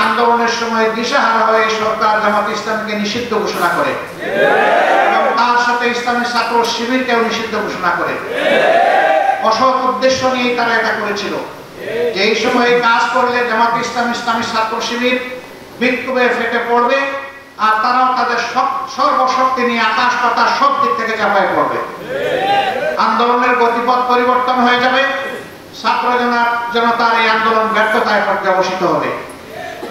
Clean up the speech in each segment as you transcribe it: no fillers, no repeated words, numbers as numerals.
আন্দোলনের সময় দিশাহারা হয়ে সরকার জামাত ইসলামকে নিষিদ্ধ ঘোষণা করে এবং তার সাথে ইসলামী ছাত্র শিবিরকেও নিষিদ্ধ ঘোষণা করে। অসৎ উদ্দেশ্য নিয়ে তারা এটা করেছিল যে এই সময়ে কাজ করলে জামাত ইসলাম ইসলামী ছাত্র শিবির বিক্ষোভে ফেটে পড়বে আর তারাও তাদের সর্বশক্তি নিয়ে আকাশ পাতাল সব দিক থেকে চাপায় পড়বে। আন্দোলনের গতিপথ পরিবর্তন হয়ে যাবে, ছাত্র জনতার এই আন্দোলন ব্যর্থতায় পর্যবসিত হবে।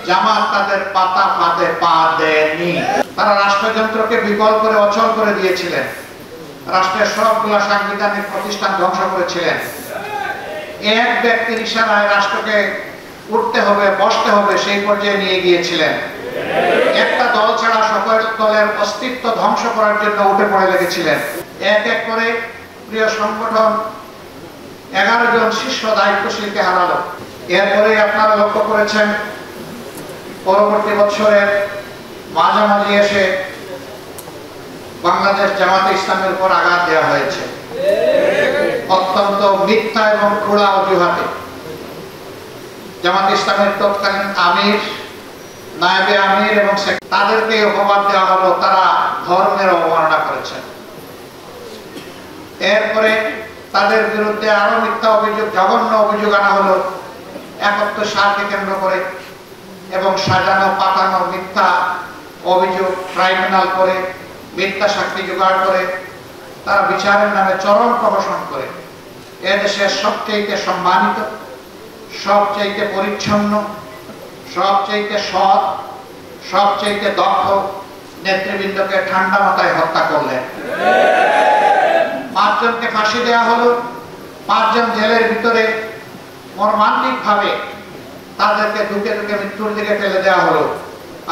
জামাত তাদের পাতা ফাঁদে পা দেয়নি। তারা রাষ্ট্রযন্ত্রকে বিকল করে অচল করে দিয়েছিলেন, রাষ্ট্রের সবগুলা সাংবিধানিক প্রতিষ্ঠান ধ্বংস করেছিলেন। এক ব্যক্তির ইশারায় রাষ্ট্রকে উঠতে হবে বসতে হবে সেই পর্যায়ে নিয়ে গিয়েছিলেন। একটা দল ছাড়া সকল দলের অস্তিত্ব ধ্বংস করার জন্য উঠে পড়ে লেগেছিলেন। এক এক করে প্রিয় সংগঠন 11 জন শীর্ষ দায়িত্বশীলকে হারালো। এরপরে আপনারা লক্ষ্য করেছেন পরবর্তী বছরের মাঝামাঝি এসে বাংলাদেশ জামাতে ইসলামের উপর আঘাত দেওয়া হয়েছে অত্যন্ত মিথ্যা এবং খোলা অজুহাতে। জামাত ইসলামের তৎকালীন আমির, নায়েবে আমির এবং তাদেরকে অপবাদ দেওয়া হলো তারা ধর্মের অবমাননা করেছেন। এরপরে তাদের বিরুদ্ধে আরো মিথ্যা অভিযোগ, জঘন্য অভিযোগ আনা হলো 71 সালকে কেন্দ্র করে এবং সাজানো পাতানো মিথ্যা অভিযোগ ট্রাইব্যুনাল করে মিথ্যা সাক্ষী জোগাড় করে তারা বিচারের নামে চরম প্রহসন করে এদেশের সবচেয়ে সম্মানিত, সবচেয়ে পরিচ্ছন্ন, সবচেয়ে সৎ, সবচেয়ে দক্ষ নেতৃবৃন্দকে ঠান্ডা মাথায় হত্যা করলেন। 5 জনকে ফাঁসি দেওয়া হলো, 5 জন জেলের ভিতরে মর্মান্তিক ভাবে তাদেরকে দুকে দুকে মৃত্যুর দিকে ফেলে দেওয়া হলো।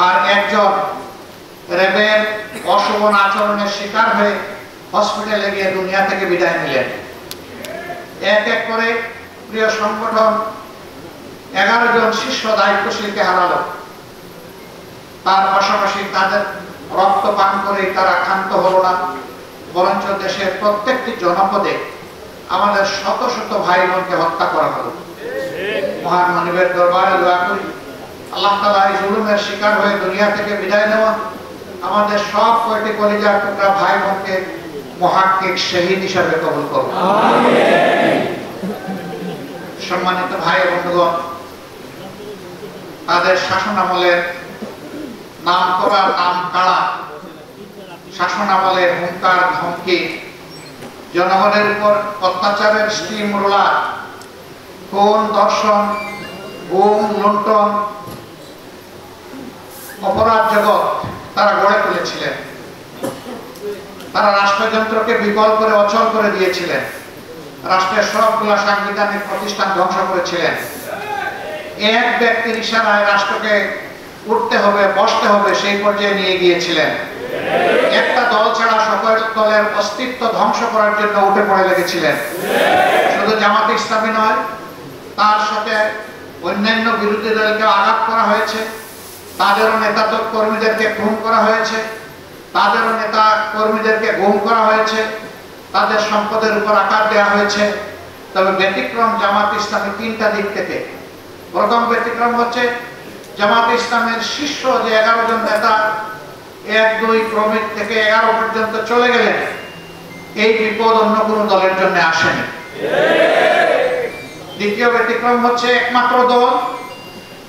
আর একজন রেবের অশোভন আচরণের শিকার হয়ে হসপিটালে গিয়ে দুনিয়া থেকে বিদায় নিলেন। এক এক করে প্রিয় সংগঠন 11 জন শীর্ষ দায়িত্বশীলকে হারালো। তার পাশাপাশি তাদের রক্ত পান করে তারা ক্ষান্ত হলো না, বরঞ্চ দেশের প্রত্যেকটি জনপদে আমাদের শত শত ভাই বোনকে হত্যা করা হলো। মহান মানবের দরবারে দোয়া করি আল্লাহ তাআলা এই জুলুমের শিকার হয়ে দুনিয়া থেকে বিদায় নেওয়া আমাদের সব কয়টি কলিজার টুকরা ভাই বোনকে মুহাক্কিক শহীদ হিসাবে কবুল করুন। আমিন। সম্মানিত ভাই বন্ধুগণ, তাদের শাসনামলের নাম করা নাম কাড়া শাসনামলের হুঙ্কার ধমকি, জনগণের উপর অত্যাচারের স্টিম রোলার, খুন ধর্ষণ, গুম লুণ্ঠন, অপরাধ জগৎ তারা গড়ে তুলেছিলেন। তারা রাষ্ট্রযন্ত্রকে বিকল করে অচল করে দিয়েছিলেন, রাষ্ট্রের সবগুলা সাংবিধানিক প্রতিষ্ঠান ধ্বংস করেছিলেন। এক ব্যক্তির ইশারায় রাষ্ট্রকে উঠতে হবে বসতে হবে সেই পর্যায়ে নিয়ে গিয়েছিলেন। একটা দল ছাড়া সকল দলের অস্তিত্ব ধ্বংস করার জন্য উঠে পড়ে লেগেছিলেন। শুধু জামাত ইসলামী নয়, তার সাথে অন্যান্য বিরোধী দলকে আঘাত করা হয়েছে, তাদেরও নেতা কর্মীদেরকে খুন করা হয়েছে, তাদেরও নেতা কর্মীদেরকে গুম করা হয়েছে, তাদের সম্পদের উপর আঘাত দেওয়া হয়েছে। তবে ব্যতিক্রম জামাত ইসলামী 3টা দিক থেকে। প্রথম ব্যতিক্রম হচ্ছে জামাত ইসলামের শীর্ষ যে 11 জন নেতা 1, 2 ক্রমিক থেকে 11 পর্যন্ত চলে গেলেন, এই বিপদ অন্য কোন দলের জন্য আসেনি। দ্বিতীয় ব্যতিক্রম হচ্ছে একমাত্র দল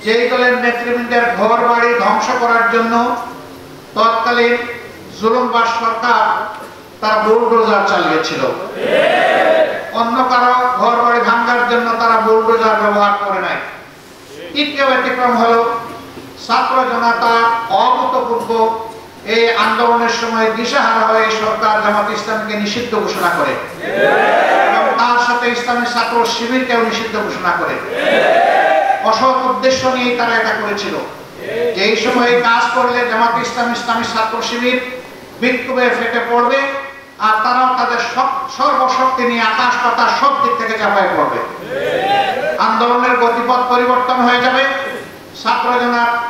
যেই দলের নেতৃবৃন্দের ঘর বাড়ি ধ্বংস করার জন্য তৎকালীন জুলুমবাজ সরকার তারা বুলডোজার চালিয়েছিল। অন্য কারো ঘর বাড়ি ভাঙার জন্য তারা বুলডোজার ব্যবহার করে নাই। তৃতীয় ব্যতিক্রম হলো ছাত্র জনতা অভূতপূর্ব এই আন্দোলনের সময় দিশাহারা হয়ে সরকার জামাত ইসলামকে নিষিদ্ধ ঘোষণা করে এবং তার সাথে ইসলামী ছাত্র শিবিরকেও নিষিদ্ধ ঘোষণা করে। অসৎ উদ্দেশ্য নিয়ে তারা এটা করেছিল যে এই সময়ে কাজ করলে জামাত ইসলাম ইসলামী ছাত্র শিবির বিক্ষোভে ফেটে পড়বে আর তারাও তাদের সর্বশক্তি নিয়ে আকাশ পাতাল সব দিক থেকে চাপায় পড়বে। আন্দোলনের গতিপথ পরিবর্তন হয়ে যাবে, ছাত্র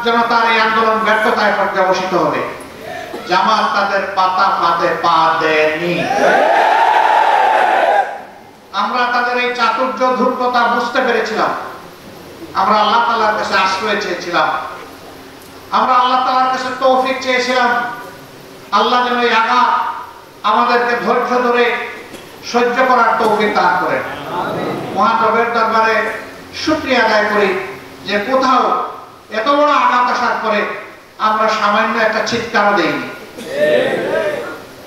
জনতার এই আন্দোলন ব্যর্থতায় পর্যবসিত হবে। জামাত তাদের পাতা ফাঁদে পা দেয়নি। আমরা তাদের এই চাতুর্য ধূর্ততা বুঝতে পেরেছিলাম। আমরা আল্লাহ তাআলার কাছে আশ্রয় চেয়েছিলাম আমরা আল্লাহ তাআলার কাছে তৌফিক চেয়েছিলাম, আল্লাহ যেন এই আঘাত আমাদেরকে ধৈর্য ধরে সহ্য করার তৌফিক দান করেন। মহান রবের দরবারে শুকরিয়া আদায় করি যে কোথাও এত বড় আঘাত আসার পরে আমরা সামান্য একটা চিৎকারও দেইনি।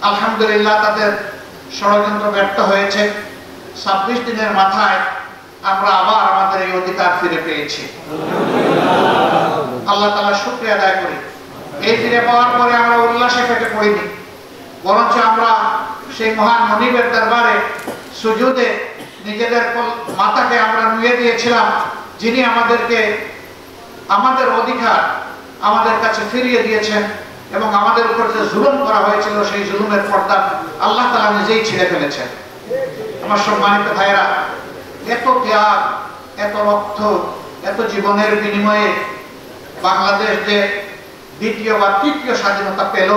আলহামদুলিল্লাহ, তাদের ষড়যন্ত্র ব্যর্থ হয়েছে। 26 দিনের মাথায় আমরা আবার আমাদের এই অধিকার ফিরে পেয়েছি। আল্লাহ তাআলার শুকরিয়া আদায় করি। এই ফিরে পাওয়ার পরে আমরা উল্লাসে ফেটে পড়িনি, বরঞ্চ আমরা সেই মহান মনিবের দরবারে সুজুদে নিজেদের মাথাকে আমরা নুয়ে দিয়েছিলাম, যিনি আমাদেরকে আমাদের অধিকার আমাদের কাছে ফিরিয়ে দিয়েছেন এবং আমাদের উপর যে জুলুম করা হয়েছিল সেই জুলুমের পর্দা আল্লাহ তাআলা নিজেই ছিঁড়ে ফেলেছেন। আমার সম্মানিত ভাইরা, এত ত্যাগ, এত রক্ত, এত জীবনের বিনিময়ে বাংলাদেশ যে দ্বিতীয় বা তৃতীয় স্বাধীনতা পেল,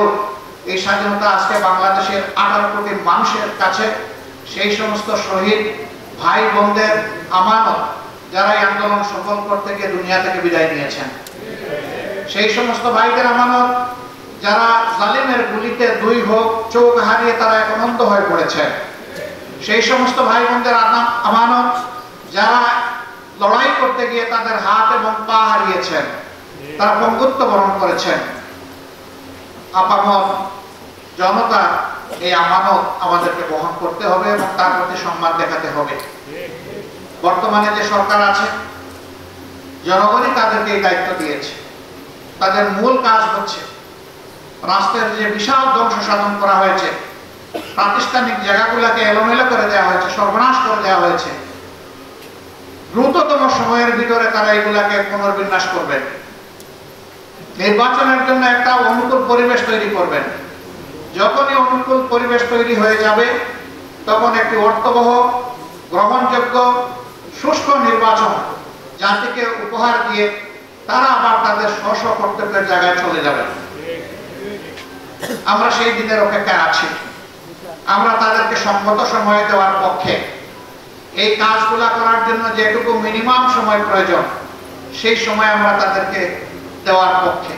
এই স্বাধীনতা আজকে বাংলাদেশের 18 কোটি মানুষের কাছে সেই সমস্ত শহীদ ভাই বোনদের আমানত, যারা এই আন্দোলন সফল করতে গিয়ে দুনিয়া থেকে বিদায় নিয়েছেন, সেই সমস্ত ভাইদের আমানত, যারা জালিমের গুলিতে 2 চোখ হারিয়ে তারা এখন অন্ধ হয়ে পড়েছে, সেই সমস্ত ভাই বোনদের আমানত, যারা লড়াই করতে গিয়ে তাদের হাত এবং পা হারিয়েছেন, তারা পঙ্গুত্ব বরণ করেছেন। আপামর জনতা এই আমানত আমাদেরকে বহন করতে হবে এবং তার প্রতি সম্মান দেখাতে হবে। বর্তমানে যে সরকার আছে, জনগণই তাদেরকে এই দায়িত্ব দিয়েছে। তাদের মূল কাজ হচ্ছে রাষ্ট্রের যে বিশাল ধ্বংস সাধন করা হয়েছে, প্রাতিষ্ঠানিক জায়গাগুলোকে এলোমেলো করে দেওয়া হয়েছে, সর্বনাশ করে দেওয়া হয়েছে, দ্রুততম সময়ের ভিতরে তারা এগুলাকে পুনর্বিন্যাস করবেন। নির্বাচনের জন্য একটা অনুকূল পরিবেশ তৈরি করবেন। যখনই অনুকূল পরিবেশ তৈরি হয়ে যাবে, তখন একটি অর্থবহ, গ্রহণযোগ্য, সুষ্ঠু নির্বাচন জাতিকে উপহার দিয়ে তারা আবার তাদের স্ব কর্তব্যের জায়গায় চলে যাবে। আমরা সেই দিনের অপেক্ষায় আছি। আমরা তাদেরকে সংগত সময় দেওয়ার পক্ষে। এই কাজগুলা করার জন্য যেটুকু মিনিমাম সময় প্রয়োজন, সেই সময় আমরা তাদেরকে দেওয়ার পক্ষে।